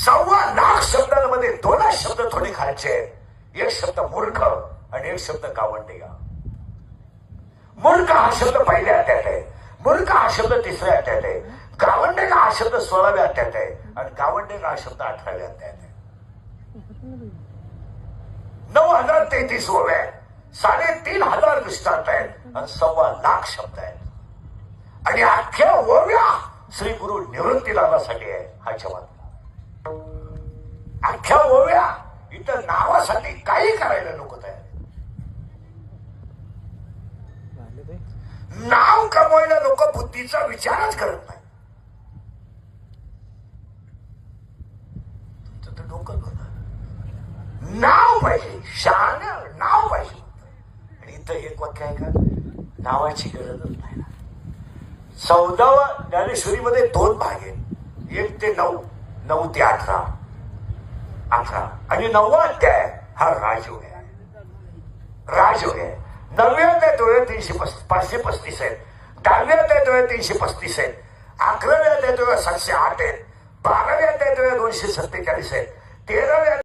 1.25 शब्दांमध्ये 2 शब्द थोडे खायचे. एक शब्द मूर्ख आणि एक शब्द गावंडे. मूर्ख हा शब्द पहिल्या अध्यायात आहे, मूर्ख हा शब्द 3ऱ्या अध्यायात आहे, गावंडेगा हा शब्द 16व्या अध्यायात आहे आणि गावंडेगा हा शब्द 18व्या अध्यायात आहे. 9033 ओव्या आहेत, 3500 दृष्टांत आहेत आणि 1.25 शब्द आहेत. आणि अख्ख्या ओव्या श्री गुरु निवृत्तीनाथासाठी आहे. हा जवाब अख्ख्या ओव्या इथं नावासाठी काही करायला नको तयार. नाव कमवायला लोक बुद्धीचा विचारच करत नाही. तुमचं तर डोकं होतं. नाव पाहिजे, शान नाव पाहिजे. आणि इथं एक वाक्य आहे का, नावाची गरजच नाही. 14व्या ज्ञानेश्वरीमध्ये 2 भाग आहेत, 1 ते 9, 9 ते 18 आणि 9वा अध्याय हा राजयोग आहे. राजयोग आहे. 9व्या अध्यायात 535 आहेत, 10व्या अध्यायात 335 आहेत, 11व्या अध्यायात 708 आहेत, 12व्या अध्यायात 247 आहेत, 13व्या